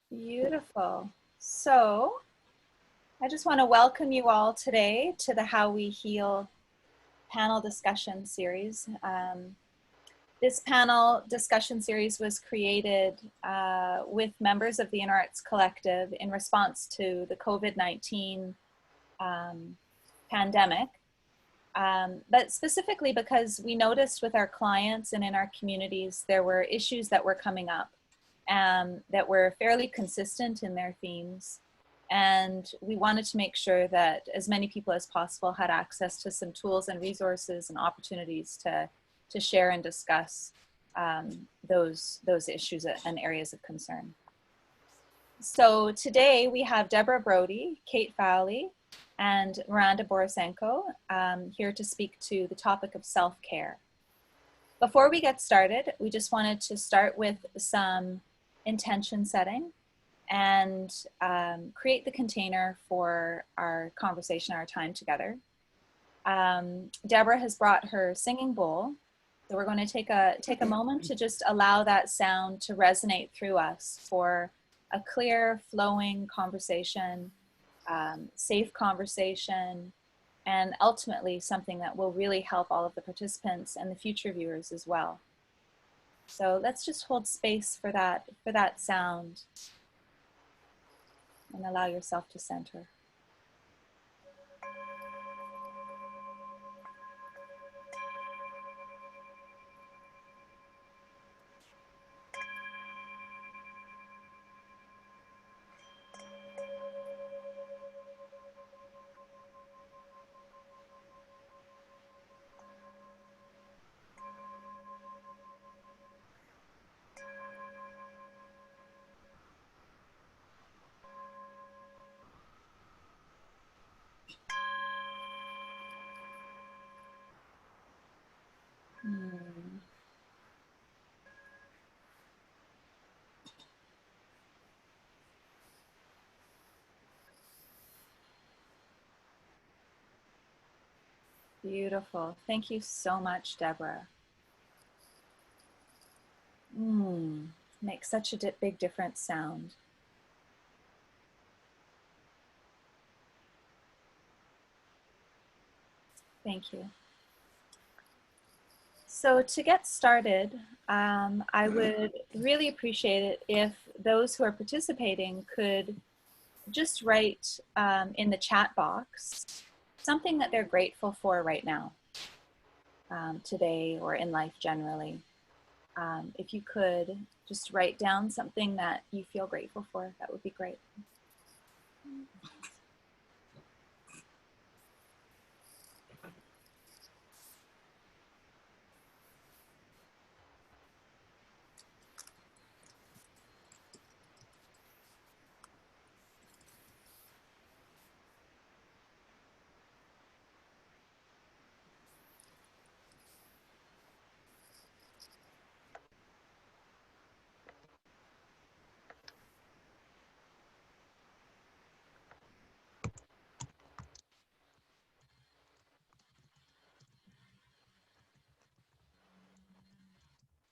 Beautiful. So I just want to welcome you all today to the How We Heal panel discussion series. This panel discussion series was created with members of the Inner Arts Collective in response to the COVID-19 pandemic, but specifically because we noticed with our clients and in our communities, there were issues that were coming up that were fairly consistent in their themes. And we wanted to make sure that as many people as possible had access to some tools and resources and opportunities to share and discuss those issues and areas of concern. So today we have Debra Brody, Kait Fowlie, and Miranda Borisenko here to speak to the topic of self-care. Before we get started, we just wanted to start with some intention setting and create the container for our conversation, our time together. Deborah has brought her singing bowl, so we're going to take a moment to just allow that sound to resonate through us for a clear, flowing conversation, safe conversation, and ultimately something that will really help all of the participants and the future viewers as well. So let's just hold space for that sound and allow yourself to center. Beautiful. Thank you so much, Deborah. Makes such a big difference sound. Thank you. So to get started, I would really appreciate it if those who are participating could just write in the chat box something that they're grateful for right now, today or in life generally. If you could just write down something that you feel grateful for, that would be great.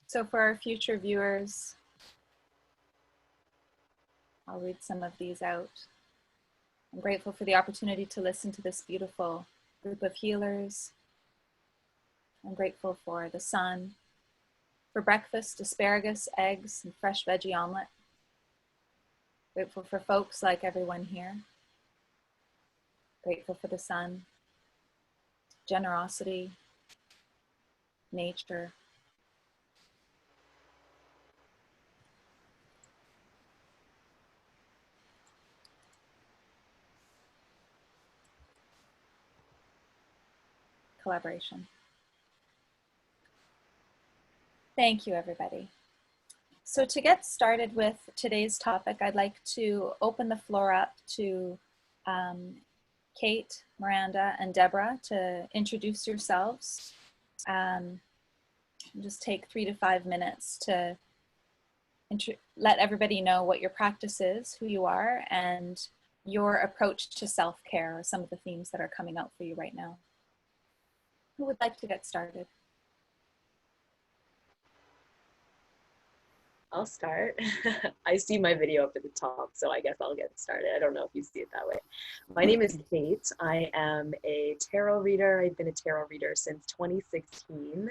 So for our future viewers, I'll read some of these out. I'm grateful for the opportunity to listen to this beautiful group of healers. I'm grateful for the sun, for breakfast, asparagus, eggs, and fresh veggie omelet. Grateful for folks like everyone here. Grateful for the sun, generosity, nature. Collaboration. Thank you, everybody. So to get started with today's topic, I'd like to open the floor up to Kait, Miranda, and Deborah to introduce yourselves. Just take 3 to 5 minutes to let everybody know what your practice is, who you are, and your approach to self-care, or some of the themes that are coming out for you right now. Who would like to get started? I'll start. I see my video up at the top, so I guess I'll get started. I don't know if you see it that way. My name is Kait. I am a tarot reader. I've been a tarot reader since 2016.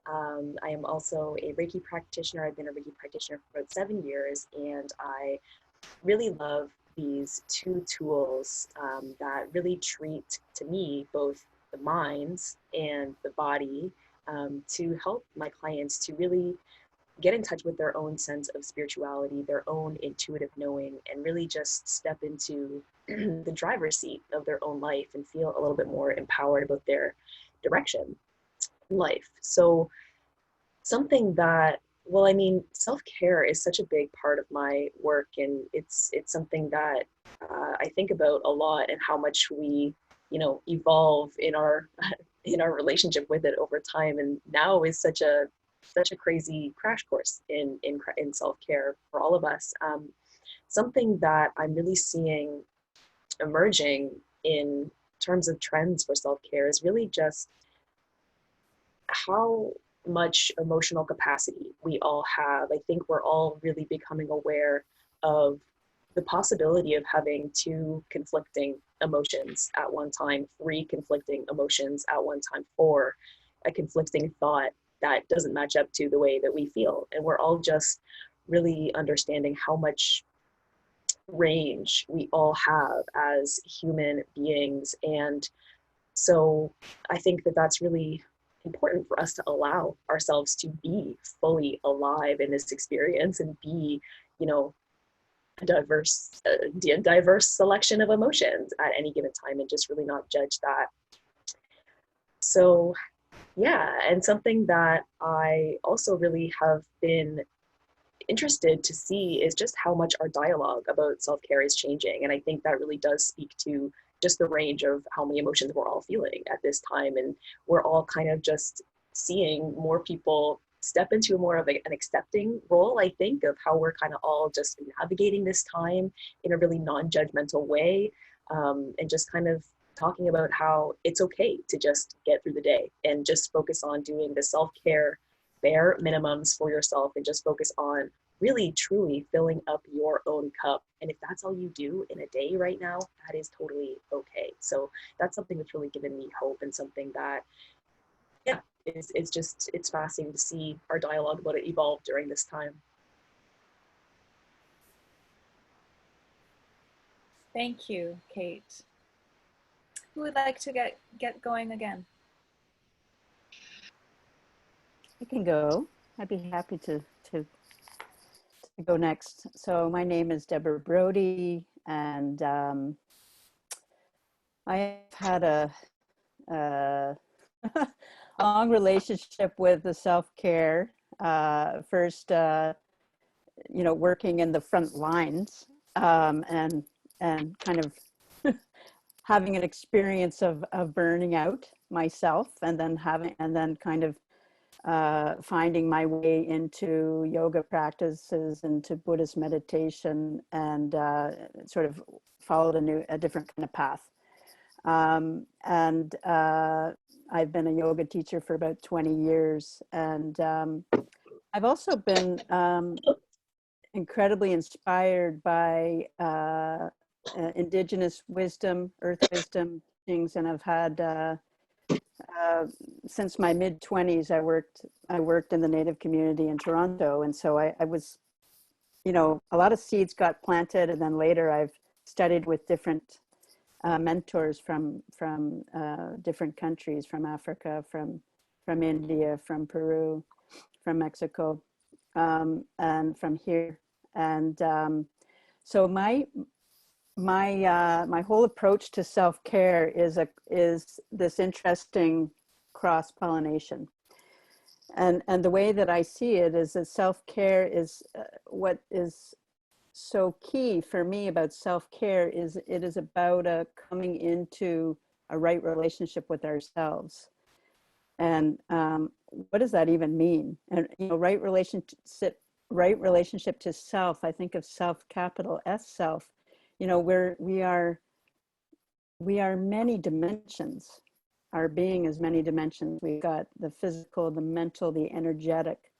I am also a Reiki practitioner. I've been a Reiki practitioner for about 7 years, and I really love these two tools that really treat, to me, both the minds and the body to help my clients to really get in touch with their own sense of spirituality, their own intuitive knowing, and really just step into the driver's seat of their own life and feel a little bit more empowered about their direction in life. So something that, well, I mean, self-care is such a big part of my work, and it's something that I think about a lot, and how much we, evolve in our in our relationship with it over time. And now is such a crazy crash course in self-care for all of us. Something that I'm really seeing emerging in terms of trends for self-care is really just how much emotional capacity we all have. I think we're all really becoming aware of the possibility of having two conflicting emotions at one time, three conflicting emotions at one time, four, a conflicting thought that doesn't match up to the way that we feel. And we're all just really understanding how much range we all have as human beings. And so I think that that's really important for us to allow ourselves to be fully alive in this experience and be, a diverse selection of emotions at any given time, and just really not judge that. So yeah, and something that I also really have been interested to see is just how much our dialogue about self-care is changing. And I think that really does speak to just the range of how many emotions we're all feeling at this time. And we're all kind of just seeing more people step into more of an accepting role, I think, of how we're kind of all just navigating this time in a really non-judgmental way, and just kind of talking about how it's okay to just get through the day and just focus on doing the self-care bare minimums for yourself, and just focus on really truly filling up your own cup. And if that's all you do in a day right now, that is totally okay. So that's something that's really given me hope, and something that, yeah, it's fascinating to see our dialogue about it evolve during this time. Thank you, Kait. Who would like to get going again? I can go. I'd be happy to go next. So my name is Debra Brody, and I have had a long relationship with the self-care. First, working in the front lines, and kind of having an experience of burning out myself, and then kind of finding my way into yoga practices, into Buddhist meditation, and sort of followed a different kind of path. And I've been a yoga teacher for about 20 years. And I've also been incredibly inspired by indigenous wisdom, earth wisdom things. And I've had, since my mid-20s, I worked in the Native community in Toronto. And so I was, a lot of seeds got planted, and then later I've studied with different mentors from different countries, from Africa, from India, from Peru, from Mexico, and from here. And so my whole approach to self-care is this interesting cross-pollination. And the way that I see it is that self-care is what is so key for me about self-care is it is about coming into a right relationship with ourselves. And what does that even mean? And right relationship to self. I think of self, capital S, self. We are many dimensions. Our being is many dimensions. We've got the physical, the mental, the energetic,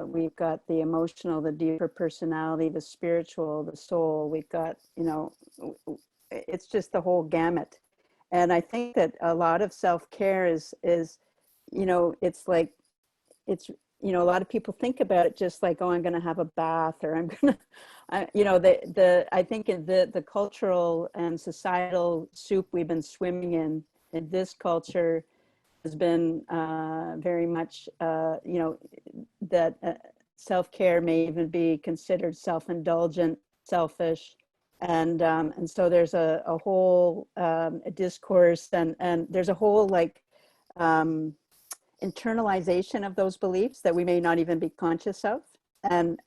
we've got the emotional, the deeper personality, the spiritual, the soul. We've got, you know, it's just the whole gamut. And I think that a lot of self-care is, you know, it's like, it's, you know, a lot of people think about it just like, oh, I'm going to have a bath, or I'm going to, you know, I think in the cultural and societal soup we've been swimming in this culture has been very much, you know, that self-care may even be considered self-indulgent, selfish. And so there's a whole discourse, and there's a whole like internalization of those beliefs that we may not even be conscious of. And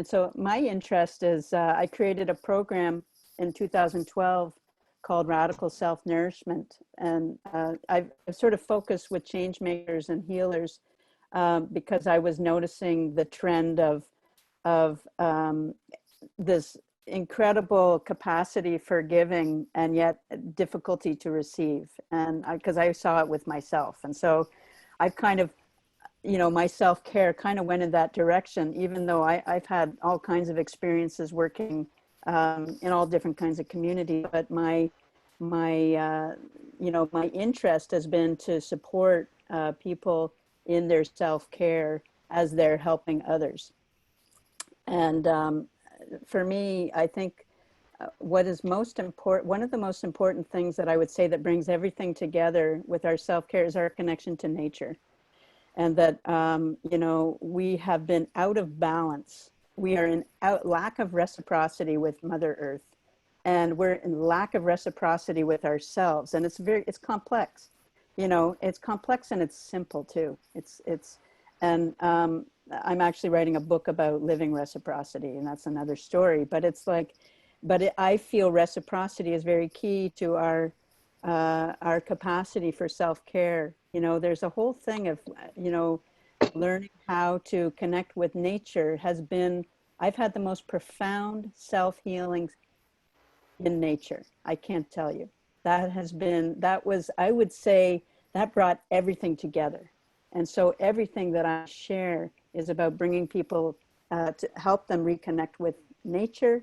so my interest is, I created a program in 2012 called Radical Self-Nourishment. And I've sort of focused with change makers and healers because I was noticing the trend of this incredible capacity for giving and yet difficulty to receive. And because I saw it with myself. And so I've kind of, you know, my self-care kind of went in that direction, even though I've had all kinds of experiences working in all different kinds of community. But my you know, my interest has been to support people in their self-care as they're helping others. And for me, I think what is most important, one of the most important things that I would say that brings everything together with our self-care is our connection to nature. And that, you know, we have been out of balance. We are in lack of reciprocity with Mother Earth. And we're in lack of reciprocity with ourselves. And it's complex. You know, it's complex and it's simple too. And I'm actually writing a book about living reciprocity, and that's another story. But it's like, I feel reciprocity is very key to our capacity for self-care. You know, there's a whole thing of, you know, learning how to connect with nature has been, I've had the most profound self-healing in nature. I can't tell you. I would say that brought everything together. And so everything that I share is about bringing people to help them reconnect with nature,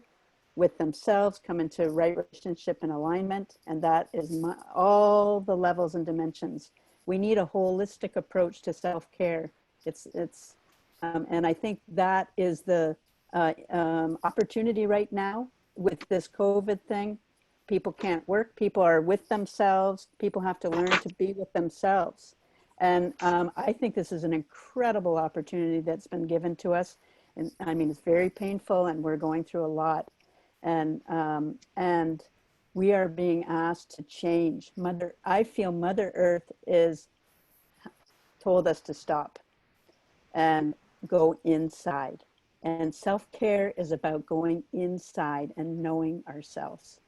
with themselves, come into right relationship and alignment. And that is all the levels and dimensions. We need a holistic approach to self-care. And I think that is the opportunity right now with this COVID thing. People can't work, people are with themselves, people have to learn to be with themselves. And I think this is an incredible opportunity that's been given to us. And I mean, it's very painful and we're going through a lot. And we are being asked to change. I feel Mother Earth is told us to stop and go inside. And self-care is about going inside and knowing ourselves.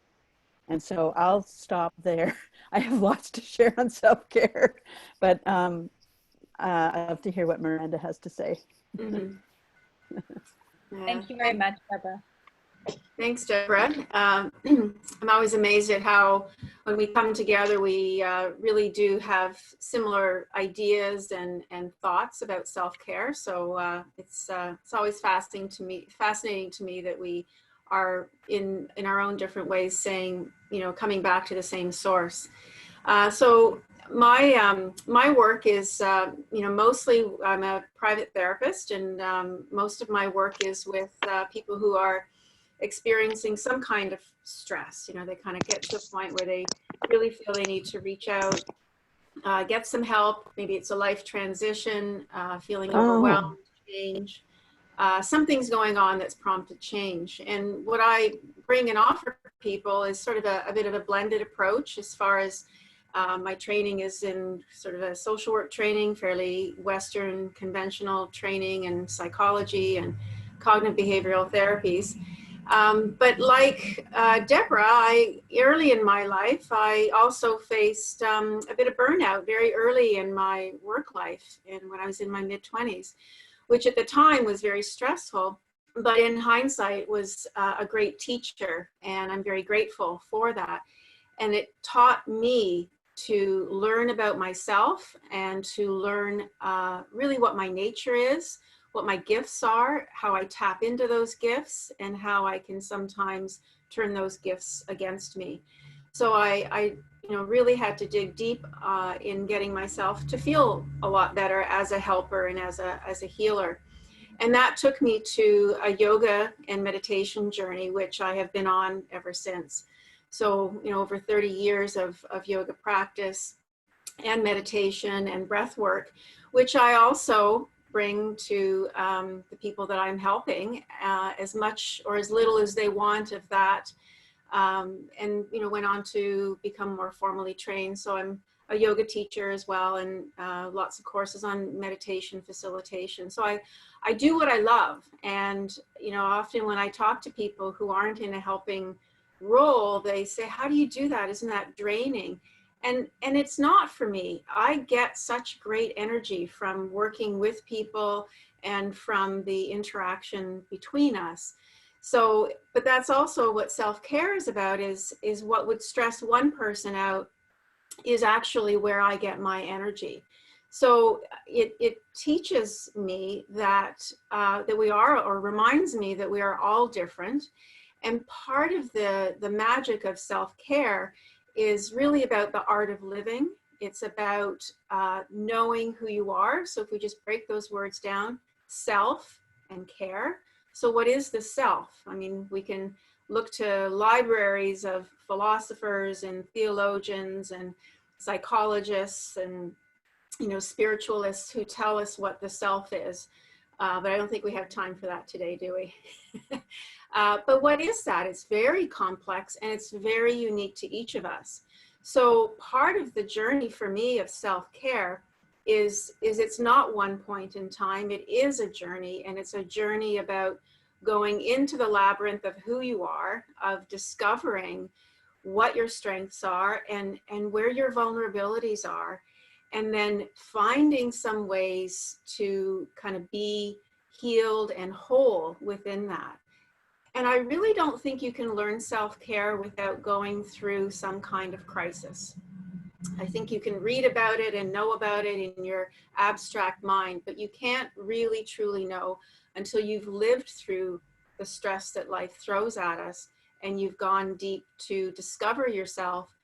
And so I'll stop there. I have lots to share on self-care, but I love to hear what Miranda has to say. Mm-hmm. Thank you very much, Deborah. Thanks, Deborah. I'm always amazed at how when we come together, we really do have similar ideas and thoughts about self-care. So it's always fascinating to me that we are in our own different ways saying, you know, coming back to the same source. So my work is, you know, mostly I'm a private therapist, and most of my work is with people who are experiencing some kind of stress. You know, they kind of get to a point where they really feel they need to reach out, get some help. Maybe it's a life transition, feeling overwhelmed, change. Something's going on that's prompted change. And what I bring and offer people is sort of a bit of a blended approach, as far as my training is in sort of a social work training, fairly Western conventional training in psychology and cognitive behavioral therapies. But like Deborah, early in my life, I also faced a bit of burnout very early in my work life, and when I was in my mid-20s, which at the time was very stressful, but in hindsight was a great teacher, and I'm very grateful for that. And it taught me to learn about myself and to learn really what my nature is, what my gifts are, how I tap into those gifts, and how I can sometimes turn those gifts against me. So I really had to dig deep in getting myself to feel a lot better as a helper and as a healer. And that took me to a yoga and meditation journey, which I have been on ever since. So, over 30 years of yoga practice and meditation and breath work, which I also bring to the people that I'm helping, as much or as little as they want of that. And went on to become more formally trained. So I'm a yoga teacher as well, and lots of courses on meditation facilitation. So I do what I love. And, often when I talk to people who aren't in a helping role, they say, how do you do that? Isn't that draining? And it's not for me. I get such great energy from working with people and from the interaction between us. So, but that's also what self-care is about, is what would stress one person out is actually where I get my energy. So it teaches me that, that we are, or reminds me that we are all different. And part of the magic of self-care is really about the art of living. It's about knowing who you are. So if we just break those words down, self and care. So what is the self? I mean, we can look to libraries of philosophers and theologians and psychologists and, spiritualists who tell us what the self is. But I don't think we have time for that today, do we? But what is that? It's very complex and it's very unique to each of us. So part of the journey for me of self-care is it's not one point in time. It is a journey, and it's a journey about going into the labyrinth of who you are, of discovering what your strengths are and where your vulnerabilities are, and then finding some ways to kind of be healed and whole within that. And I really don't think you can learn self-care without going through some kind of crisis. I think you can read about it and know about it in your abstract mind, but you can't really truly know until you've lived through the stress that life throws at us, and you've gone deep to discover yourself.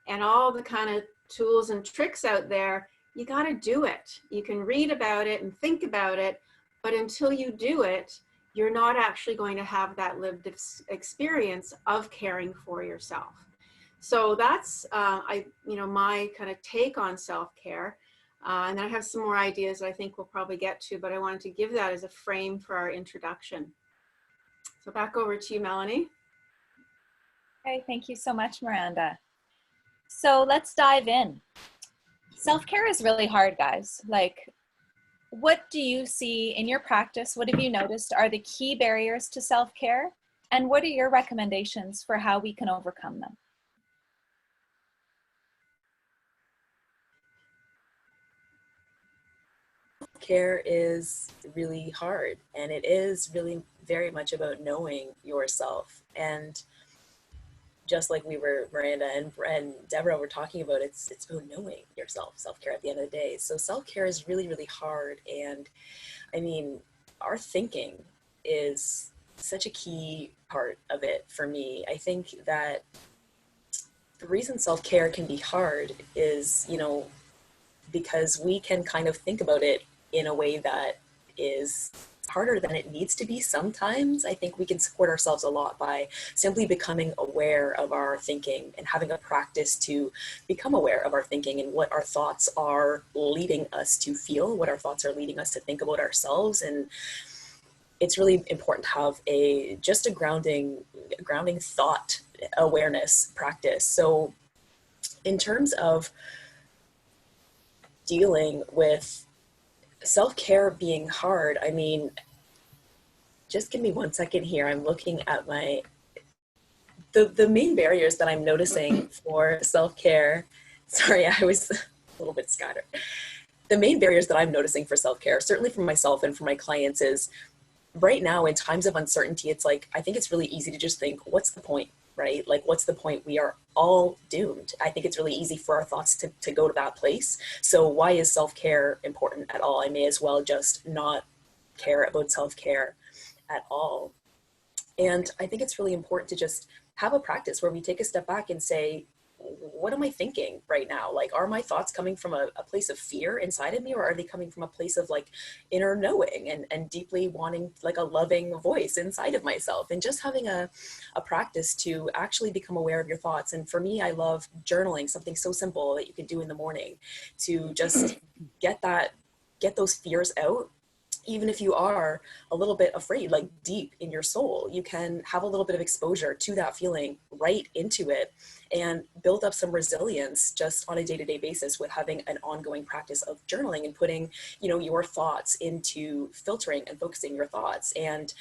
And all the kind of tools and tricks out there, you got to do it. You can read about it and think about it, but until you do it, you're not actually going to have that lived experience of caring for yourself. So that's my kind of take on self-care. And I have some more ideas that I think we'll probably get to, but I wanted to give that as a frame for our introduction. So back over to you, Melanie. Okay, thank you so much, Miranda. So let's dive in. Self-care is really hard, guys. Like, what do you see in your practice? What have you noticed are the key barriers to self-care? And what are your recommendations for how we can overcome them? Care is really hard, and it is really very much about knowing yourself. And just like Miranda and Deborah were talking about, it's about knowing yourself, self-care at the end of the day. So self-care is really, really hard. And I mean, our thinking is such a key part of it for me. I think that the reason self-care can be hard is, because we can kind of think about it in a way that is harder than it needs to be sometimes. I think we can support ourselves a lot by simply becoming aware of our thinking and having a practice to become aware of our thinking and what our thoughts are leading us to feel, what our thoughts are leading us to think about ourselves. And it's really important to have just a grounding thought awareness practice. So in terms of dealing with self-care being hard, I mean, just give me 1 second here. I'm looking at the main barriers that I'm noticing for self-care. Sorry, I was a little bit scattered. The main barriers that I'm noticing for self-care, certainly for myself and for my clients, is right now in times of uncertainty, it's like, I think it's really easy to just think, what's the point? right? Like, what's the point? We are all doomed. I think it's really easy for our thoughts to go to that place. So why is self-care important at all? I may as well just not care about self-care at all. And I think it's really important to just have a practice where we take a step back and say, what am I thinking right now? Like, are my thoughts coming from a place of fear inside of me, or are they coming from a place of like inner knowing and deeply wanting like a loving voice inside of myself? And just having a practice to actually become aware of your thoughts. And for me, I love journaling, something so simple that you can do in the morning to just get those fears out. Even if you are a little bit afraid, like deep in your soul, you can have a little bit of exposure to that feeling, right into it, and build up some resilience just on a day-to-day basis with having an ongoing practice of journaling and putting, you know, your thoughts into filtering and focusing your thoughts, and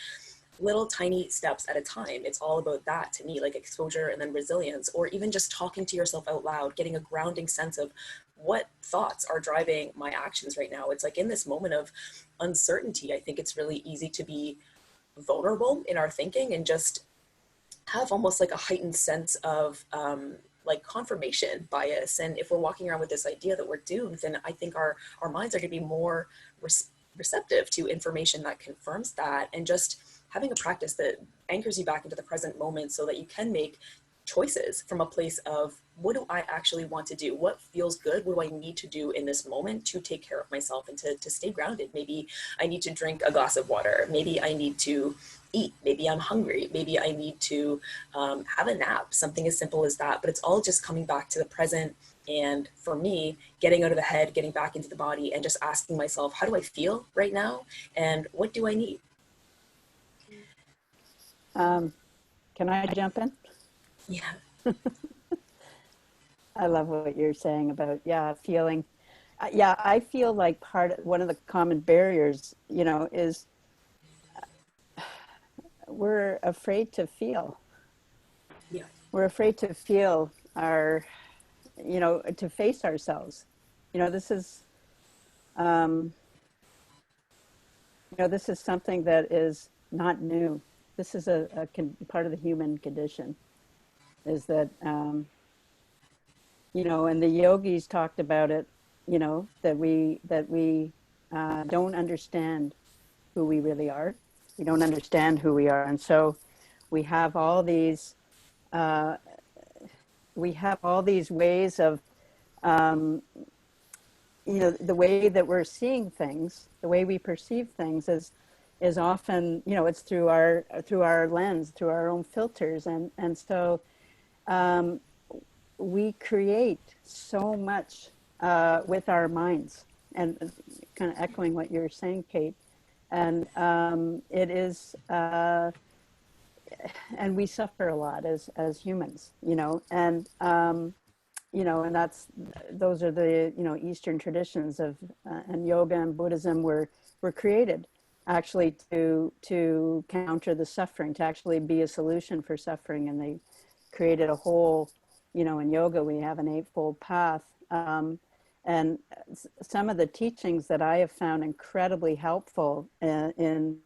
little tiny steps at a time. It's all about that to me, like exposure and then resilience, or even just talking to yourself out loud, getting a grounding sense of what thoughts are driving my actions right now. It's like in this moment of uncertainty, I think it's really easy to be vulnerable in our thinking and just have almost like a heightened sense of like confirmation bias. And if we're walking around with this idea that we're doomed, then I think our minds are going to be more receptive to information that confirms that, and just having a practice that anchors you back into the present moment so that you can make choices from a place of, what do I actually want to do? What feels good? What do I need to do in this moment to take care of myself and to stay grounded? Maybe I need to drink a glass of water. Maybe I need to eat. Maybe I'm hungry. Maybe I need to have a nap, something as simple as that. But it's all just coming back to the present. And for me, getting out of the head, getting back into the body, and just asking myself, how do I feel right now? And what do I need? Can I jump in? Yeah. I love what you're saying about, feeling. I feel like one of the common barriers, you know, is we're afraid to feel. Yeah. We're afraid to feel to face ourselves. You know, this is, this is something that is not new. This is a part of the human condition, is that, and the yogis talked about it, that we don't understand who we really are. We don't understand who we are. And so we have all these, ways of, the way that we're seeing things, the way we perceive things is often, it's through our lens, through our own filters. And so we create so much with our minds, and kind of echoing what you're saying, Kait. And it is, and we suffer a lot as humans, and those are the, Eastern traditions of, and yoga and Buddhism were created actually to counter the suffering, to actually be a solution for suffering. And they created a whole, in yoga, we have an eightfold path. And some of the teachings that I have found incredibly helpful in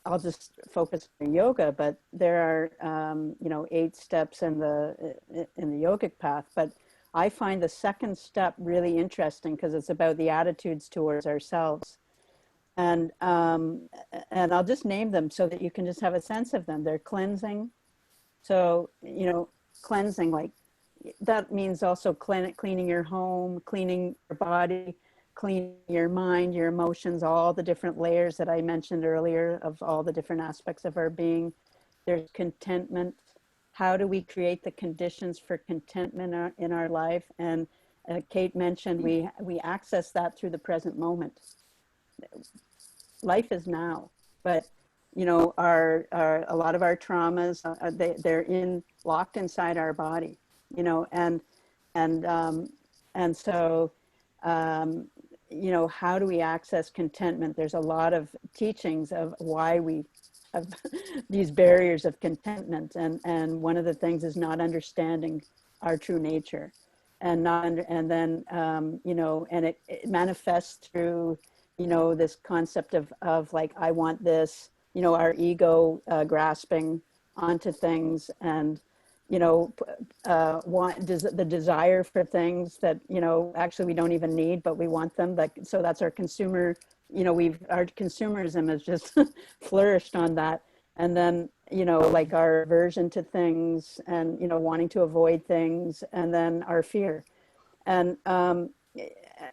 I'll just focus on yoga, but there are, 8 steps in the yogic path. But I find the second step really interesting because it's about the attitudes towards ourselves. And I'll just name them so that you can just have a sense of them. They're cleansing. So, cleansing, like that means also cleaning your home, cleaning your body, cleaning your mind, your emotions, all the different layers that I mentioned earlier of all the different aspects of our being. There's contentment. How do we create the conditions for contentment in our life? And Kait mentioned we access that through the present moment. Life is now, but our a lot of our traumas, they're locked inside our body, and so how do we access contentment? There's a lot of teachings of why we have these barriers of contentment, and one of the things is not understanding our true nature, and then it manifests through this concept of like, I want this, our ego grasping onto things, and the desire for things that actually we don't even need, but we want them. Like, so that's our consumer. Our consumerism has just flourished on that, and then like our aversion to things, and wanting to avoid things, and then our fear. And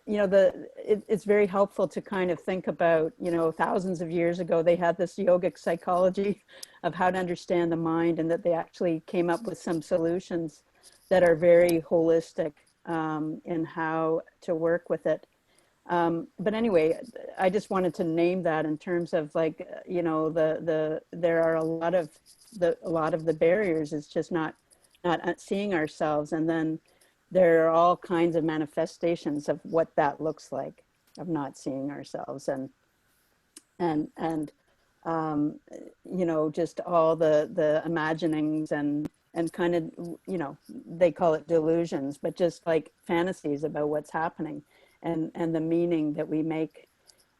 it's very helpful to kind of think about, thousands of years ago, they had this yogic psychology of how to understand the mind, and that they actually came up with some solutions that are very holistic in how to work with it. But anyway, I just wanted to name that in terms of, like, there are a lot of the barriers is just not seeing ourselves, and then there are all kinds of manifestations of what that looks like, of not seeing ourselves, and just all the imaginings, and kind of, they call it delusions, but just like fantasies about what's happening, and the meaning that we make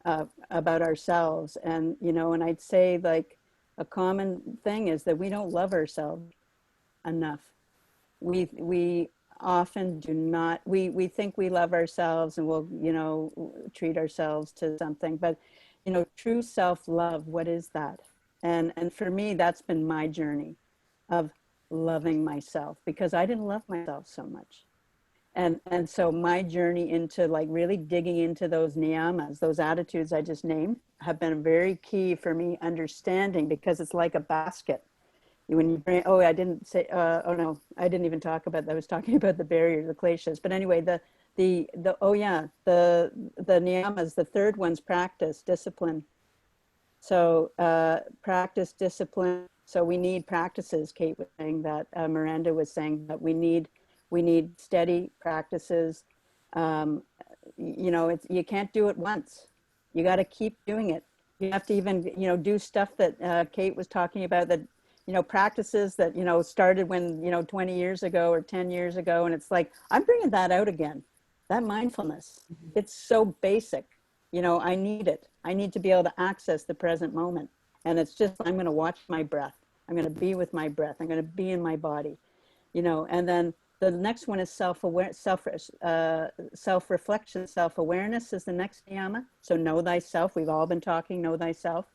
about ourselves. And and I'd say, like, a common thing is that we don't love ourselves enough. We often do not. We think we love ourselves, and we'll treat ourselves to something, but true self-love, what is that? And for me, that's been my journey of loving myself, because I didn't love myself so much. And so my journey into, like, really digging into those niyamas, those attitudes I just named, have been very key for me understanding, because it's like a basket. When you bring, I didn't say, oh no, I didn't even talk about that. I was talking about the barriers, the kleshas. But anyway, the niyamas, the third one's practice, discipline. So practice, discipline. So we need practices. Kait was saying that, Miranda was saying that we need steady practices. You can't do it once. You got to keep doing it. You have to even, do stuff that Kait was talking about, that, practices that, started when, 20 years ago or 10 years ago. And it's like, I'm bringing that out again, that mindfulness. It's so basic. I need it. I need to be able to access the present moment. And it's just, I'm going to watch my breath. I'm going to be with my breath. I'm going to be in my body, and then the next one is self-reflection. Self-awareness is the next niyama. So know thyself. We've all been talking, know thyself.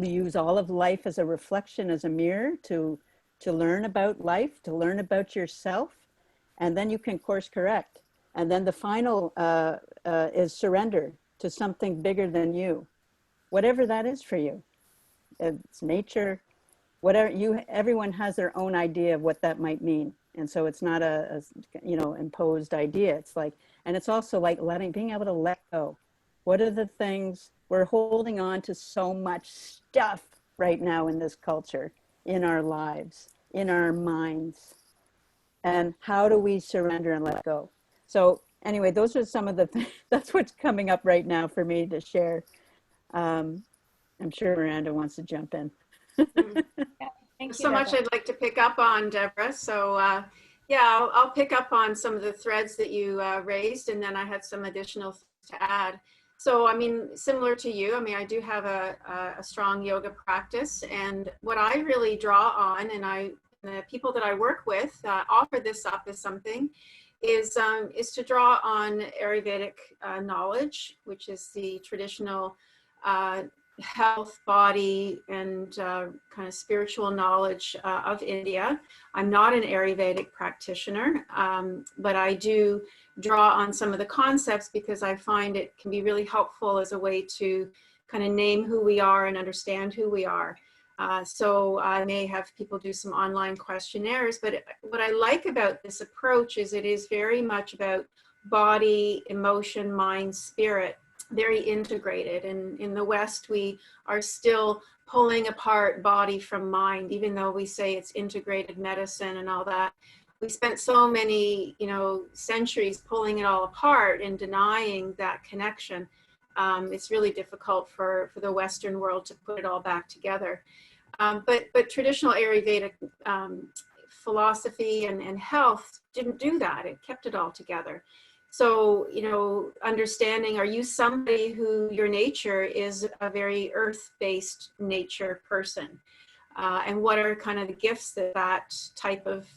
Use all of life as a reflection, as a mirror, to learn about life, to learn about yourself, and then you can course correct. And then the final is surrender to something bigger than you, whatever that is for you. It's nature, whatever everyone has their own idea of what that might mean. And so it's not a imposed idea. It's like, and it's also like being able to let go. What are the things we're holding on to? So much stuff right now in this culture, in our lives, in our minds. And how do we surrender and let go? So anyway, those are some of the things. That's what's coming up right now for me to share. I'm sure Miranda wants to jump in. Thank you so much I'd like to pick up on, Deborah. So I'll pick up on some of the threads that you raised, and then I had some additional to add. So, I mean, similar to you, I mean, I do have a strong yoga practice, and what I really draw on, and the people that I work with offer this up as something, is to draw on Ayurvedic knowledge, which is the traditional health, body, and kind of spiritual knowledge of India. I'm not an Ayurvedic practitioner, but I do draw on some of the concepts because I find it can be really helpful as a way to kind of name who we are and understand who we are. So I may have people do some online questionnaires, but what I like about this approach is it is very much about body, emotion, mind, spirit, very integrated. And in the West, we are still pulling apart body from mind, even though we say it's integrated medicine and all that. We spent so many, centuries pulling it all apart and denying that connection. It's really difficult for the Western world to put it all back together. But traditional Ayurvedic philosophy and health didn't do that. It kept it all together. So, understanding, are you somebody who your nature is a very earth-based nature person? and what are kind of the gifts that that type of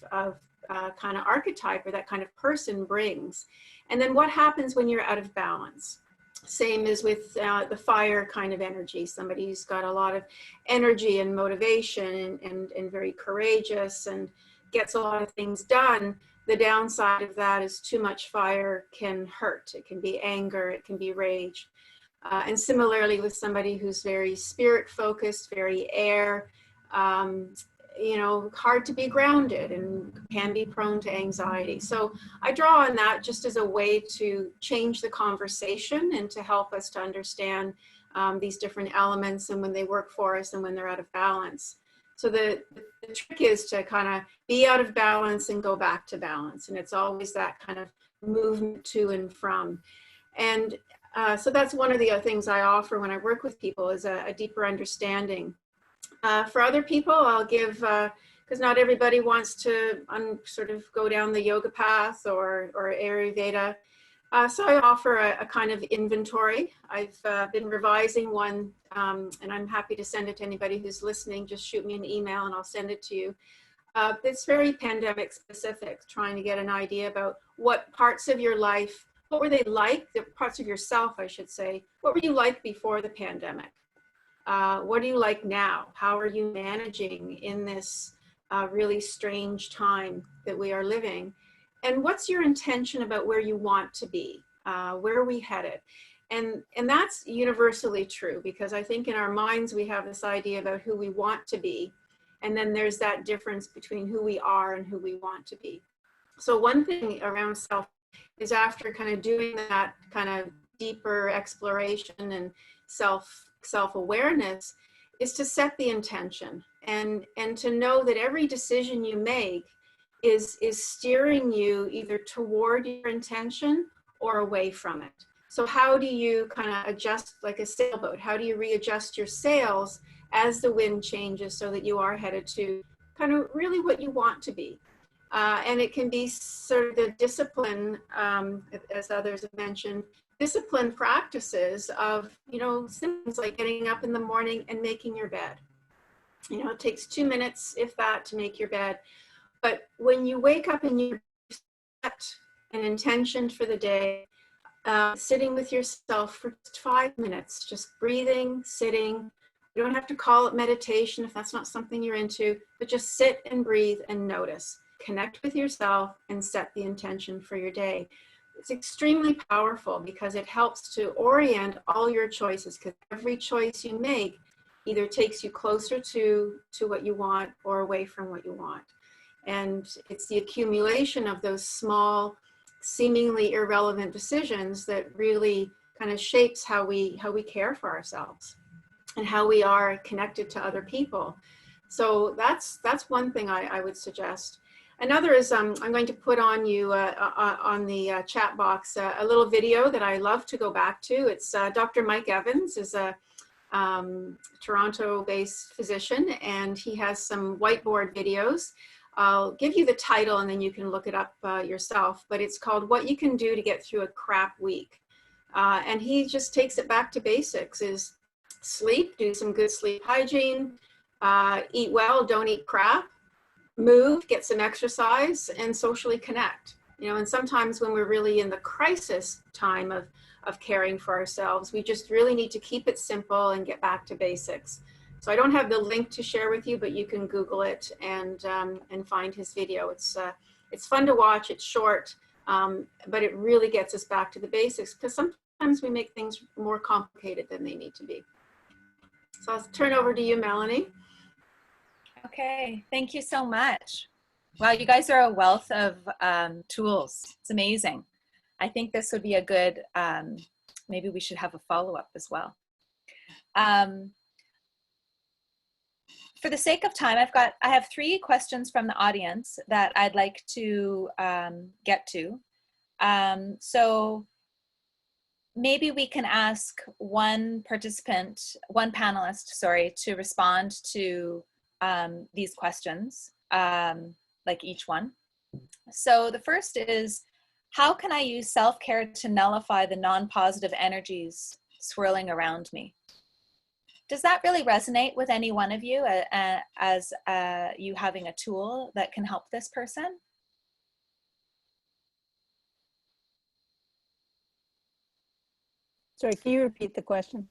kind of archetype or that kind of person brings. And then what happens when you're out of balance? Same as with the fire kind of energy. Somebody who's got a lot of energy and motivation and very courageous and gets a lot of things done. The downside of that is too much fire can hurt. It can be anger, it can be rage. And similarly with somebody who's very spirit focused, very air, you know, hard to be grounded and can be prone to anxiety. So I draw on that just as a way to change the conversation and to help us to understand these different elements and when they work for us and when they're out of balance. So the trick is to kind of be out of balance and go back to balance. And it's always that kind of movement to and from. And so that's one of the other things I offer when I work with people is a deeper understanding. For other people, I'll give, because not everybody wants to sort of go down the yoga path or Ayurveda. So I offer a kind of inventory. I've been revising one, and I'm happy to send it to anybody who's listening. Just shoot me an email and I'll send it to you. It's very pandemic specific, trying to get an idea about what parts of your life, what were they like, the parts of yourself, I should say, what were you like before the pandemic? What do you like now? How are you managing in this really strange time that we are living? And what's your intention about where you want to be? Where are we headed? And that's universally true, because I think in our minds we have this idea about who we want to be. And then there's that difference between who we are and who we want to be. So one thing around self is after kind of doing that kind of deeper exploration and self-awareness is to set the intention and to know that every decision you make is steering you either toward your intention or away from it. So how do you kind of adjust like a sailboat? How do you readjust your sails as the wind changes so that you are headed to kind of really what you want to be? And it can be sort of the discipline, as others have mentioned, discipline practices of, you know, things like getting up in the morning and making your bed. You know, it takes 2 minutes, if that, to make your bed. But when you wake up and you set an intention for the day, sitting with yourself for just 5 minutes, just breathing, sitting. You don't have to call it meditation if that's not something you're into, but just sit and breathe and notice. Connect with yourself and set the intention for your day. It's extremely powerful because it helps to orient all your choices, because every choice you make either takes you closer to what you want or away from what you want. And it's the accumulation of those small, seemingly irrelevant decisions that really kind of shapes how we care for ourselves and how we are connected to other people. So that's one thing I would suggest. Another is I'm going to put on you on the chat box a little video that I love to go back to. It's Dr. Mike Evans is a Toronto-based physician, and he has some whiteboard videos. I'll give you the title and then you can look it up yourself, but it's called What You Can Do to Get Through a Crap Week. And he just takes it back to basics, is sleep, do some good sleep hygiene, eat well, don't eat crap, move, get some exercise, and socially connect. You know, and sometimes when we're really in the crisis time of caring for ourselves, we just really need to keep it simple and get back to basics. So I don't have the link to share with you, but you can Google it and find his video. It's fun to watch, it's short, but it really gets us back to the basics, because sometimes we make things more complicated than they need to be. So I'll turn over to you, Melanie. Okay, thank you so much. Wow, you guys are a wealth of tools. It's amazing. I think this would be a good, maybe we should have a follow-up as well. For the sake of time, I have 3 questions from the audience that I'd like to get to. So maybe we can ask one panelist, sorry, to respond to these questions, like each one. So the first is, how can I use self-care to nullify the non-positive energies swirling around me? Does that really resonate with any one of you as you having a tool that can help this person? Sorry, can you repeat the question?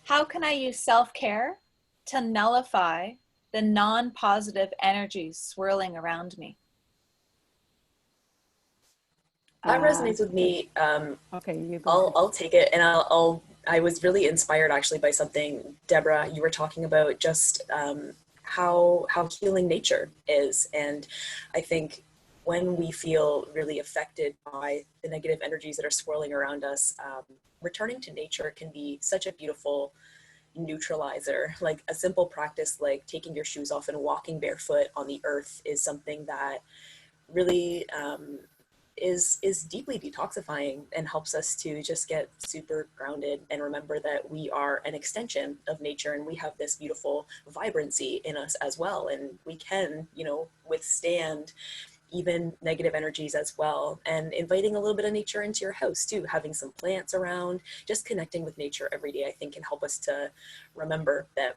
How can I use self-care to nullify the non-positive energies swirling around me? That resonates with me. Okay, you go. I'll take it, and I was really inspired actually by something, Deborah, you were talking about, just how healing nature is. And I think when we feel really affected by the negative energies that are swirling around us, returning to nature can be such a beautiful neutralizer. Like a simple practice like taking your shoes off and walking barefoot on the earth is something that really is deeply detoxifying and helps us to just get super grounded and remember that we are an extension of nature, and we have this beautiful vibrancy in us as well, and we can, you know, withstand even negative energies as well. And inviting a little bit of nature into your house too, having some plants around, just connecting with nature every day, I think can help us to remember that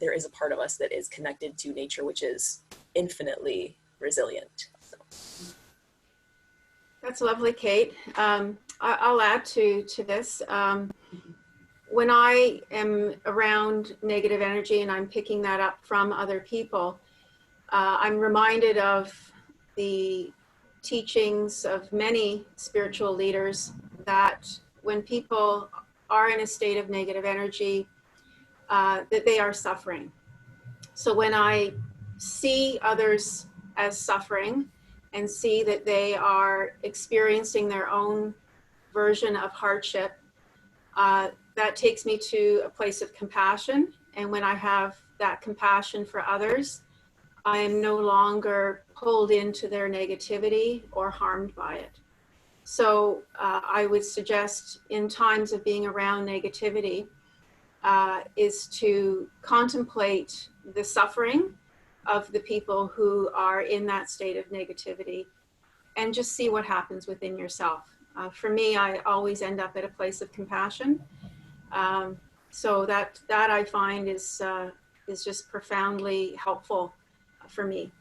there is a part of us that is connected to nature, which is infinitely resilient. So. That's lovely, Kait. I'll add to this. When I am around negative energy and I'm picking that up from other people, I'm reminded of the teachings of many spiritual leaders that when people are in a state of negative energy, that they are suffering. So when I see others as suffering and see that they are experiencing their own version of hardship, that takes me to a place of compassion. And when I have that compassion for others, I am no longer pulled into their negativity or harmed by it. So I would suggest in times of being around negativity is to contemplate the suffering of the people who are in that state of negativity and just see what happens within yourself. For me, I always end up at a place of compassion. So that I find is just profoundly helpful for me.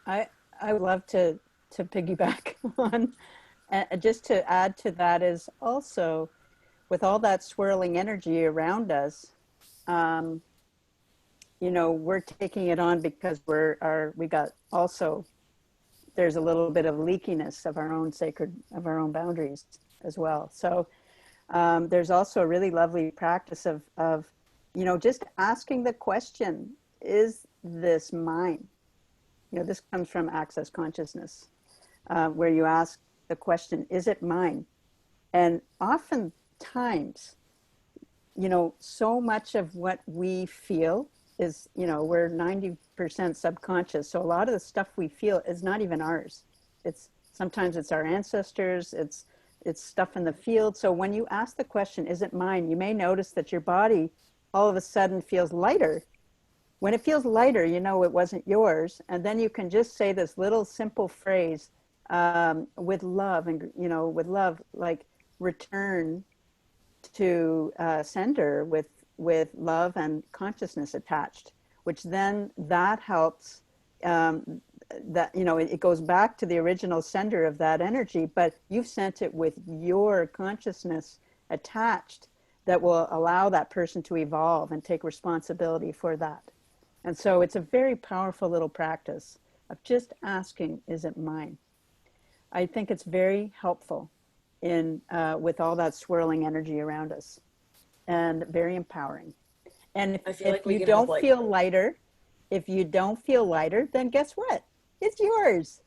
I would love to piggyback on, just to add to that is also with all that swirling energy around us, you know, we're taking it on because we got also, there's a little bit of leakiness of our own boundaries as well. So there's also a really lovely practice of, you know, just asking the question, is this mine? You know, this comes from Access Consciousness, where you ask the question, is it mine? And oftentimes, you know, so much of what we feel is, you know, we're 90% subconscious. So a lot of the stuff we feel is not even ours. Sometimes it's our ancestors, it's stuff in the field. So when you ask the question, is it mine? You may notice that your body all of a sudden feels lighter. When it feels lighter, you know it wasn't yours. And then you can just say this little simple phrase with love, and, you know, with love, like return to sender with love and consciousness attached, which then that helps, that, you know, it goes back to the original sender of that energy, but you've sent it with your consciousness attached that will allow that person to evolve and take responsibility for that. And so it's a very powerful little practice of just asking, is it mine? I think it's very helpful in with all that swirling energy around us, and very empowering. And if you don't feel lighter, then guess what? It's yours.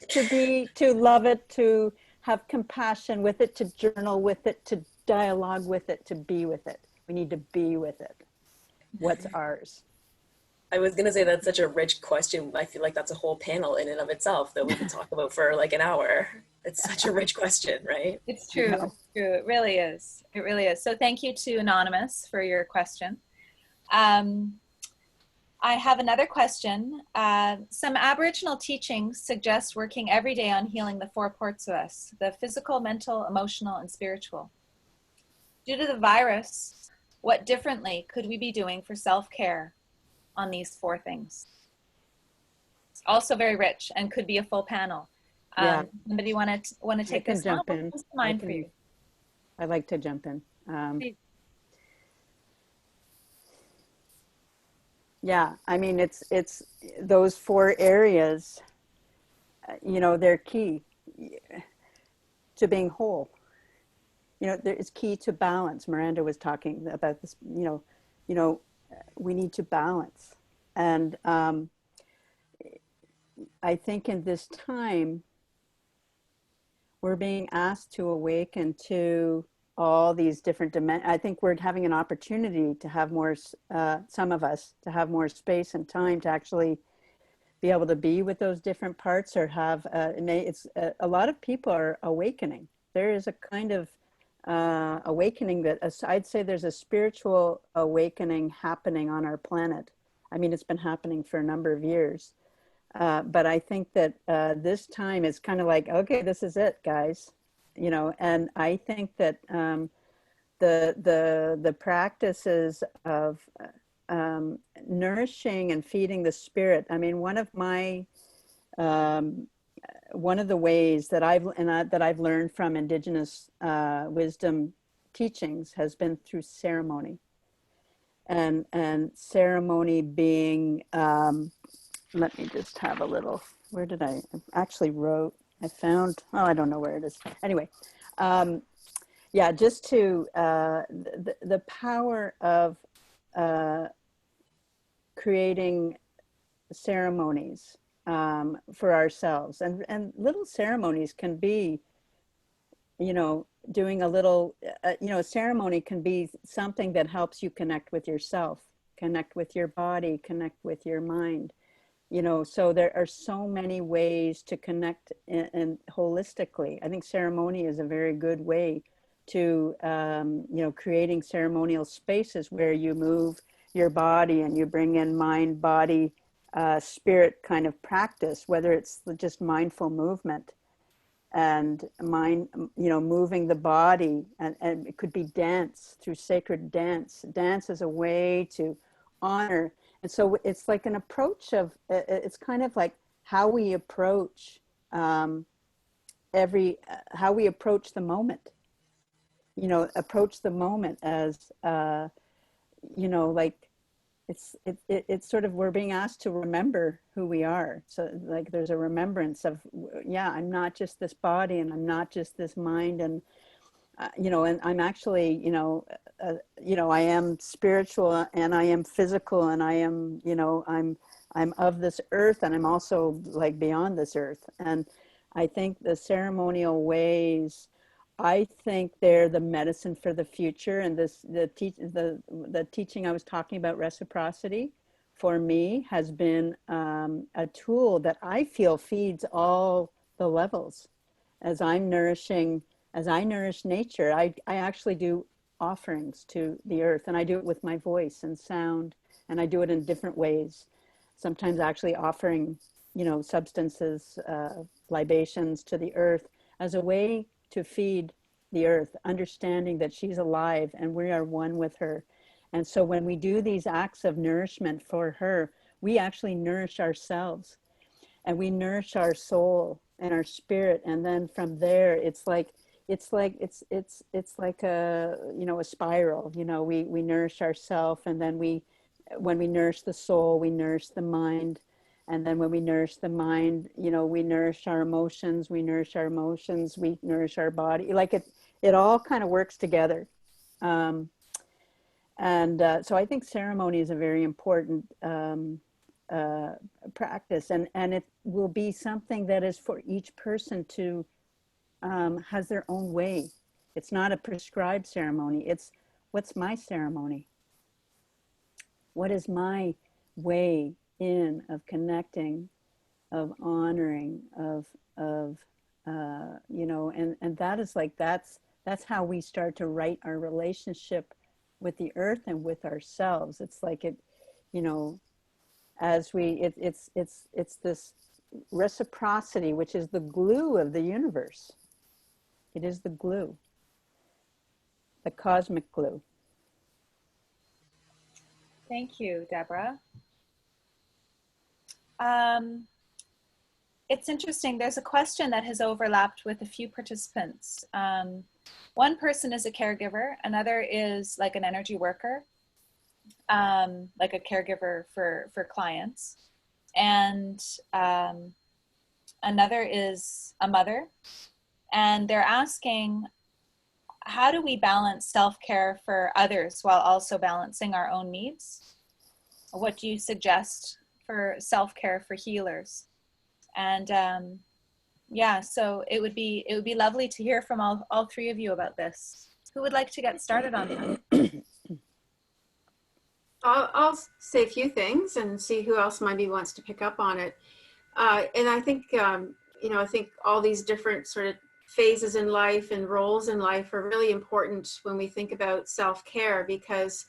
to love it, to have compassion with it, to journal with it, to dialogue with it, to be with it. We need to be with it. What's ours? I was going to say that's such a rich question. I feel like that's a whole panel in and of itself that we could talk about for like an hour. It's such a rich question, right? It's true. It's true. It really is. It really is. So thank you to Anonymous for your question. I have another question. Some Aboriginal teachings suggest working every day on healing the 4 parts of us, the physical, mental, emotional, and spiritual. Due to the virus, what differently could we be doing for self-care on these 4 things? Also very rich and could be a full panel. Yeah. Somebody want to take this on? Jump in. What's the mind for you? I like to jump in. Yeah, I mean, it's those 4 areas, you know, they're key to being whole. You know, it's key to balance. Miranda was talking about this, you know, we need to balance. And I think in this time, we're being asked to awaken to all these different dimensions. I think we're having an opportunity to have more, some of us, to have more space and time to actually be able to be with those different parts, or have, a lot of people are awakening. There is a kind of awakening that, I'd say there's a spiritual awakening happening on our planet. I mean, it's been happening for a number of years. But I think that this time is kind of like, okay, this is it, guys, you know. And I think that the practices of nourishing and feeding the spirit. I mean, one of the ways that I've learned from Indigenous wisdom teachings has been through ceremony, and ceremony being. Let me just have a little, where did I actually wrote, I found, oh, I don't know where it is. Anyway, yeah, just to, the power of creating ceremonies for ourselves. And little ceremonies can be, you know, doing a little, you know, a ceremony can be something that helps you connect with yourself, connect with your body, connect with your mind. You know, so there are so many ways to connect and holistically. I think ceremony is a very good way to, you know, creating ceremonial spaces where you move your body and you bring in mind, body, spirit kind of practice, whether it's just mindful movement and mind, you know, moving the body, and it could be dance, through sacred dance. Dance is a way to honor. And so it's like an approach of, it's kind of like how we approach how we approach the moment, you know, approach the moment as, you know, like it's sort of, we're being asked to remember who we are. So like there's a remembrance of, yeah, I'm not just this body, and I'm not just this mind, and you know, and I'm actually, you know, I am spiritual, and I am physical, and I am, you know, I'm of this earth, and I'm also like beyond this earth. And I think the ceremonial ways, I think they're the medicine for the future. And the teaching I was talking about, reciprocity, for me has been a tool that I feel feeds all the levels. As I nourish nature, I actually do offerings to the earth, and I do it with my voice and sound, and I do it in different ways. Sometimes actually offering, you know, substances, libations to the earth as a way to feed the earth, understanding that she's alive and we are one with her. And so when we do these acts of nourishment for her, we actually nourish ourselves, and we nourish our soul and our spirit. And then from there, it's like a, you know, a spiral. You know, we nourish ourselves, and then when we nourish the soul, we nourish the mind. And then when we nourish the mind, you know, we nourish our emotions, we nourish our body. Like it all kind of works together. So I think ceremony is a very important practice, and it will be something that is for each person to has their own way. It's not a prescribed ceremony. It's, what's my ceremony? What is my way in of connecting, of honoring, of you know, and that is like, that's how we start to write our relationship with the earth and with ourselves. It's like it, you know, as it's this reciprocity, which is the glue of the universe. It is the glue, the cosmic glue. Thank you, Deborah. It's interesting, there's a question that has overlapped with a few participants. One person is a caregiver, another is like an energy worker, like a caregiver for clients. And another is a mother. And they're asking, how do we balance self-care for others while also balancing our own needs? What do you suggest for self-care for healers? And yeah, so it would be lovely to hear from all three of you about this. Who would like to get started on that? I'll say a few things and see who else maybe wants to pick up on it. And I think, I think all these different sort of phases in life and roles in life are really important when we think about self-care, because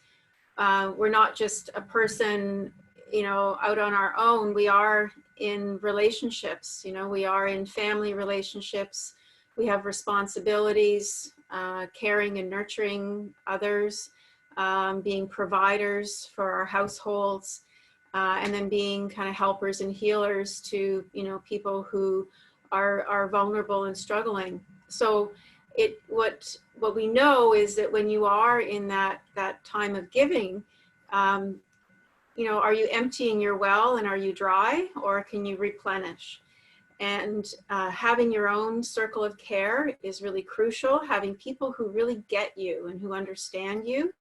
we're not just a person, out on our own. We are in relationships, we are in family relationships. We have responsibilities, caring and nurturing others, being providers for our households, and then being kind of helpers and healers to, people who are vulnerable and struggling. So what we know is that when you are in that time of giving, are you emptying your well and are you dry, or can you replenish? And having your own circle of care is really crucial. Having people who really get you and who understand you,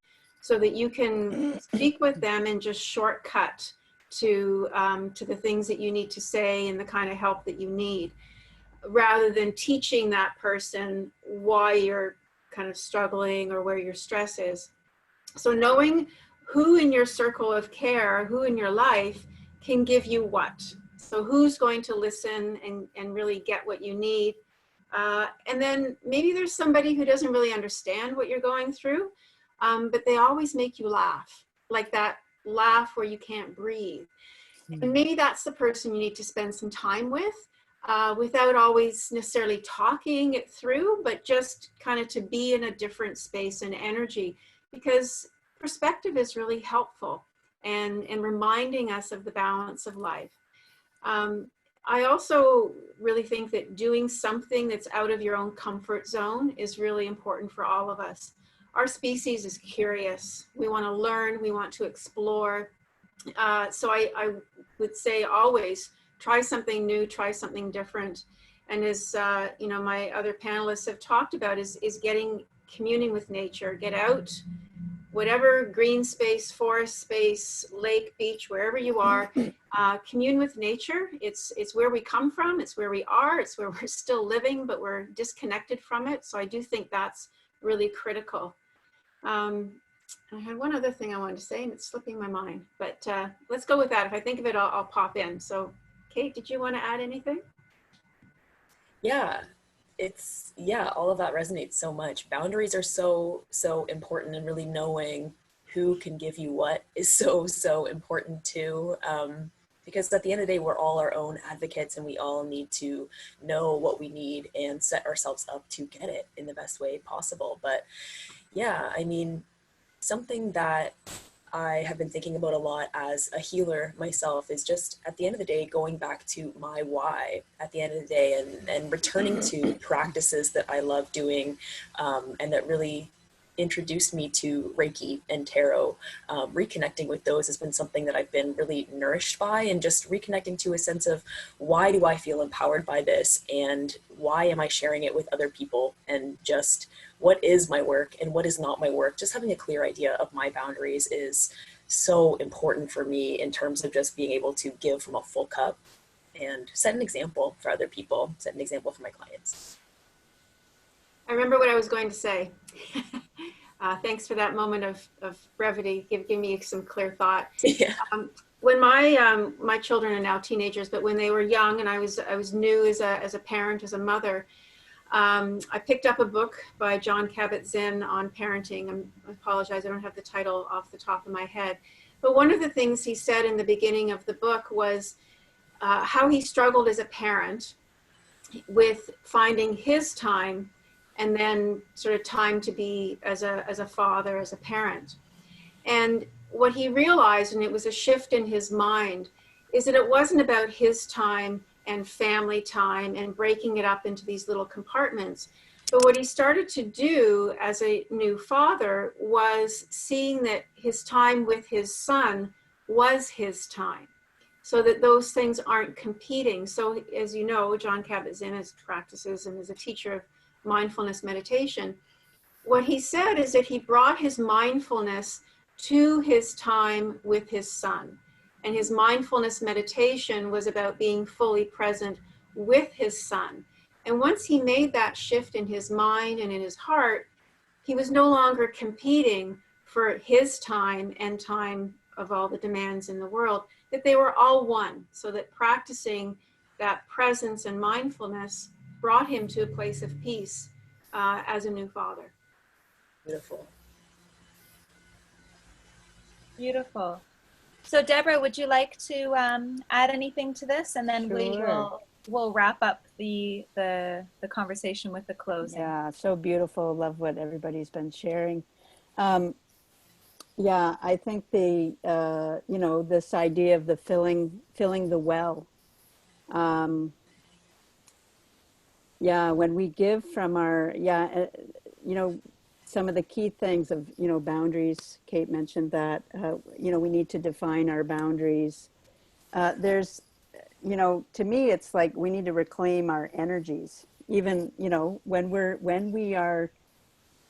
so that you can speak with them and just shortcut to the things that you need to say and the kind of help that you need, rather than teaching that person why you're kind of struggling or where your stress is. So knowing who in your circle of care, who in your life can give you what. So who's going to listen and really get what you need. And then maybe there's somebody who doesn't really understand what you're going through, but they always make you laugh, like that laugh where you can't breathe. And maybe that's the person you need to spend some time with, without always necessarily talking it through, but just kind of to be in a different space and energy, because perspective is really helpful and reminding us of the balance of life. I also really think that doing something that's out of your own comfort zone is really important for all of us. Our species is curious. We want to learn, we want to explore. So I would say always try something new, try something different. And as my other panelists have talked about, is communing with nature. Get out, whatever green space, forest space, lake, beach, wherever you are, commune with nature. It's where we come from, it's where we are, it's where we're still living, but we're disconnected from it. So I do think that's really critical. I had one other thing I wanted to say and it's slipping my mind, but let's go with that. If I think of it, I'll pop in. So Kait, did you want to add anything? Yeah, all of that resonates so much. Boundaries are so important, and really knowing who can give you what is so important too. Because at the end of the day, we're all our own advocates, and we all need to know what we need and set ourselves up to get it in the best way possible. But yeah, I mean, something that I have been thinking about a lot as a healer myself is just, at the end of the day, going back to my why at the end of the day, and returning to practices that I love doing, and that really introduced me to Reiki and tarot. Reconnecting with those has been something that I've been really nourished by, and just reconnecting to a sense of, why do I feel empowered by this, and why am I sharing it with other people, and just what is my work and what is not my work. Just having a clear idea of my boundaries is so important for me, in terms of just being able to give from a full cup and set an example for other people, set an example for my clients. I remember what I was going to say. Thanks for that moment of brevity. Give me some clear thought. Yeah. When my children are now teenagers, but when they were young and I was new as a parent, as a mother, I picked up a book by John Kabat-Zinn on parenting. I apologize, I don't have the title off the top of my head, But one of the things he said in the beginning of the book was how he struggled as a parent with finding his time and then sort of time to be as a father, as a parent. And what he realized, and it was a shift in his mind, is that it wasn't about his time and family time and breaking it up into these little compartments. But what he started to do as a new father was seeing that his time with his son was his time, so that those things aren't competing. So as you know, John Kabat-Zinn has practices and is a teacher of mindfulness meditation. What he said is that he brought his mindfulness to his time with his son. And his mindfulness meditation was about being fully present with his son. And once he made that shift in his mind and in his heart, he was no longer competing for his time and time of all the demands in the world, that they were all one. So that practicing that presence and mindfulness brought him to a place of peace as a new father. Beautiful. Beautiful. So Deborah, would you like to add anything to this? And then Sure. we'll wrap up the conversation with the closing. Yeah, so beautiful. Love what everybody's been sharing. Yeah, I think the you know, this idea of the filling the well. Yeah, when we give from our, you know, some of the key things of, you know, boundaries. Kait mentioned that, you know, we need to define our boundaries. There's, you know, to me, it's like we need to reclaim our energies. Even, you know, when we are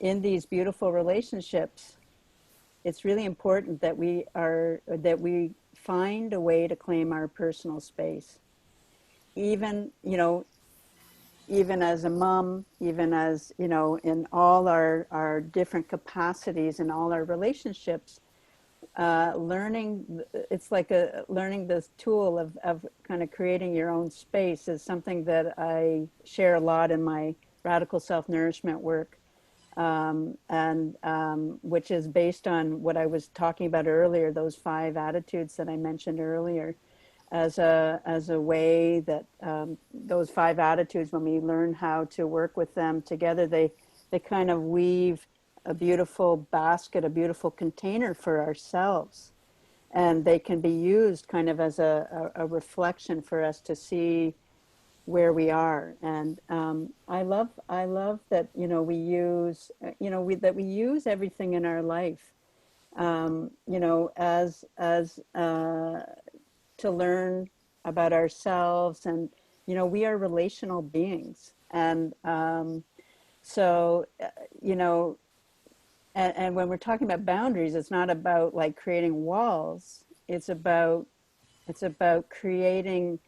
in these beautiful relationships, it's really important that we find a way to claim our personal space. Even, you know, even as a mom, even as, you know, in all our different capacities and all our relationships, learning, it's like learning this tool of kind of creating your own space is something that I share a lot in my radical self-nourishment work, which is based on what I was talking about earlier, those 5 attitudes that I mentioned earlier, as a way that those 5 attitudes, when we learn how to work with them together, they kind of weave a beautiful basket, a beautiful container for ourselves. And they can be used kind of as a reflection for us to see where we are. And I love that, you know, we use, you know, that we use everything in our life, you know, as to learn about ourselves. And, you know, we are relational beings. And so, you know, and when we're talking about boundaries, it's not about like creating walls. It's about creating,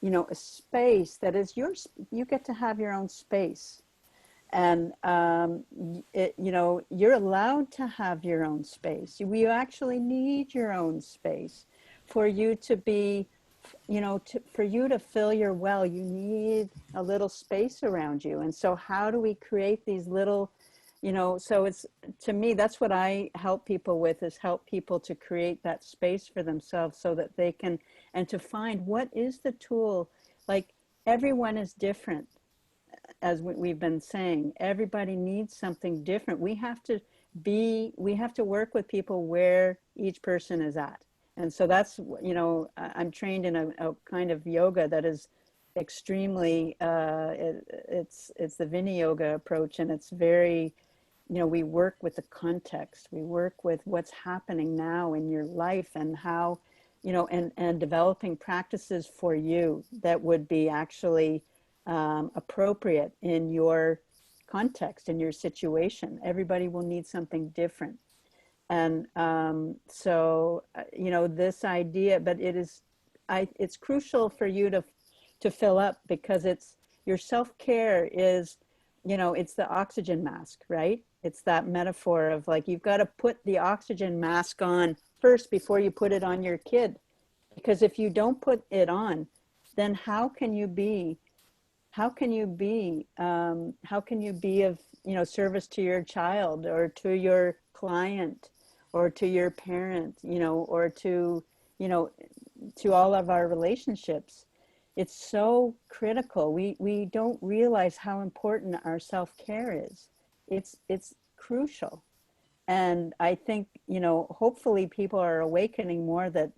you know, a space that is yours. You get to have your own space. And, you know, you're allowed to have your own space. We actually need your own space for you to be, you know, for you to fill your well. You need a little space around you. And so how do we create these little, you know, so it's, to me, that's what I help people with, is help people to create that space for themselves so that they can, and to find what is the tool. Like, everyone is different. As we've been saying, everybody needs something different. We have to work with people where each person is at. And so that's, you know, I'm trained in a kind of yoga that is extremely, it's the Vinyasa approach, and it's very, you know, we work with the context, we work with what's happening now in your life, and how, you know, and developing practices for you that would be actually appropriate in your context, in your situation. Everybody will need something different. And so, you know, this idea, but it's crucial for you to fill up, because it's, your self-care is, you know, it's the oxygen mask, right? It's that metaphor of like, you've got to put the oxygen mask on first before you put it on your kid. Because if you don't put it on, then how can you be of, you know, service to your child or to your client or to your parent, or to, to all of our relationships. It's so critical. We don't realize how important our self-care is. It's crucial. And I think, hopefully people are awakening more that,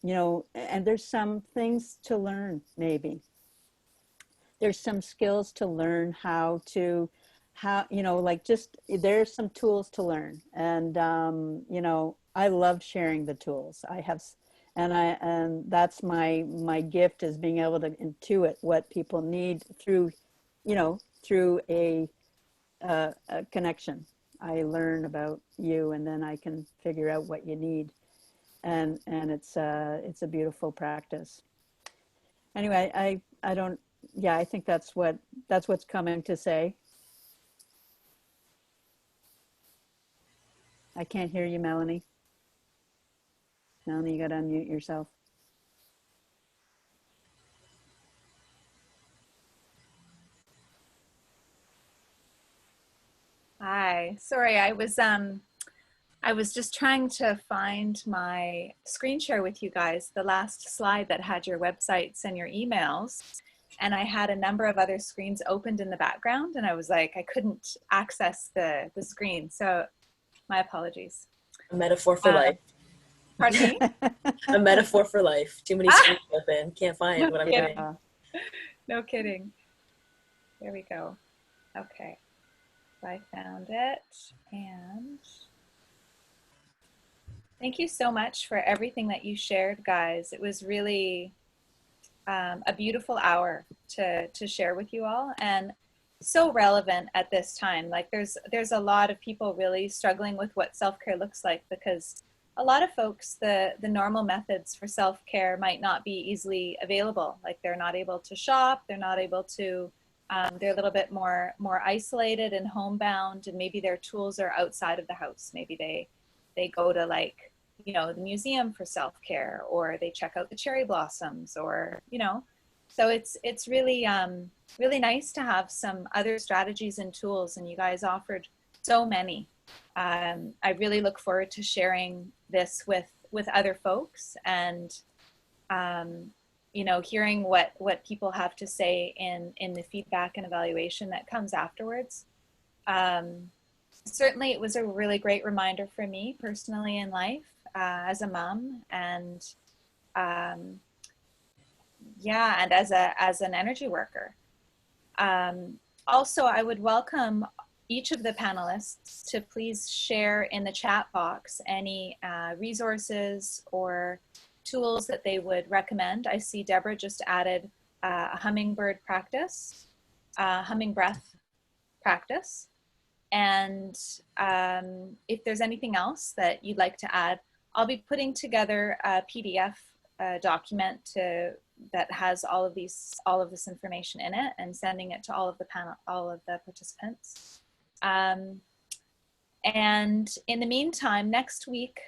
and there's some things to learn, maybe. There's some skills to learn there's some tools to learn. And, I love sharing the tools. And that's my gift, is being able to intuit what people need through a connection. I learn about you, and then I can figure out what you need, and it's a beautiful practice. Anyway, I think that's what's coming to say. I can't hear you, Melanie. Melanie, you got to unmute yourself. Hi, sorry, I was just trying to find my screen share with you guys, the last slide that had your websites and your emails, and I had a number of other screens opened in the background, and I was like, I couldn't access the screen, so my apologies. A metaphor for life. Pardon me? A metaphor for life. Too many screens open. Can't find what I'm doing. No kidding. There we go. Okay. I found it, and thank you so much for everything that you shared, guys. It was really a beautiful hour to share with you all, and so relevant at this time. Like there's a lot of people really struggling with what self-care looks like, because a lot of folks, the normal methods for self-care might not be easily available. Like they're not able to shop, they're not able to, they're a little bit more isolated and homebound, and maybe their tools are outside of the house. Maybe they go to the museum for self-care, or they check out the cherry blossoms, or so it's really really nice to have some other strategies and tools, and you guys offered so many. I really look forward to sharing this with other folks, and hearing what people have to say in the feedback and evaluation that comes afterwards. Certainly it was a really great reminder for me personally in life, as a mom, and and as an energy worker. Also, I would welcome each of the panelists to please share in the chat box any resources or tools that they would recommend. I see Deborah just added a hummingbird practice, humming breath practice. And if there's anything else that you'd like to add, I'll be putting together a PDF document that has all of this information in it, and sending it to all of the participants. And in the meantime, next week,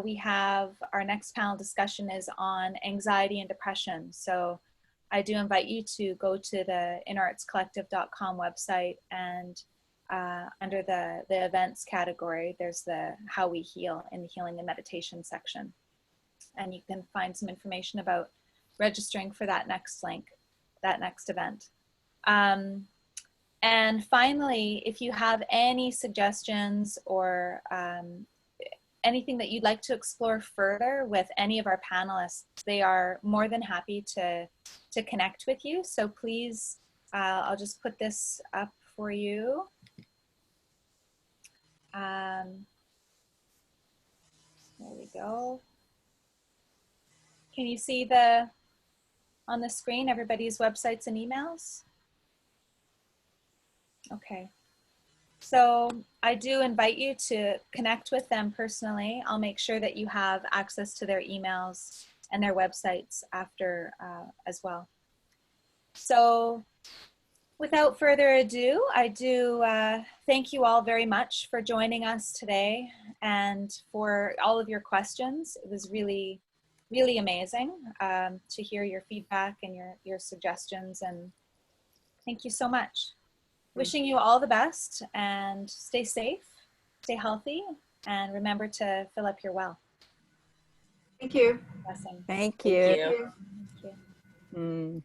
we have our next panel discussion is on anxiety and depression. So I do invite you to go to the innerartscollective.com website, and under the events category, there's the How We Heal in the Healing and Meditation section. And you can find some information about registering for that next link, that next event. And finally, if you have any suggestions or anything that you'd like to explore further with any of our panelists, they are more than happy to connect with you. So please, I'll just put this up for you. There we go. Can you see on the screen everybody's websites and emails? Okay, so I do invite you to connect with them personally. I'll make sure that you have access to their emails and their websites after as well. So without further ado, I do thank you all very much for joining us today and for all of your questions. It was really, really amazing to hear your feedback and your suggestions, and thank you so much. Wishing you all the best, and stay safe, stay healthy, And remember to fill up your well. Thank you. Blessing. Thank Thank you. you. Thank you. Mm.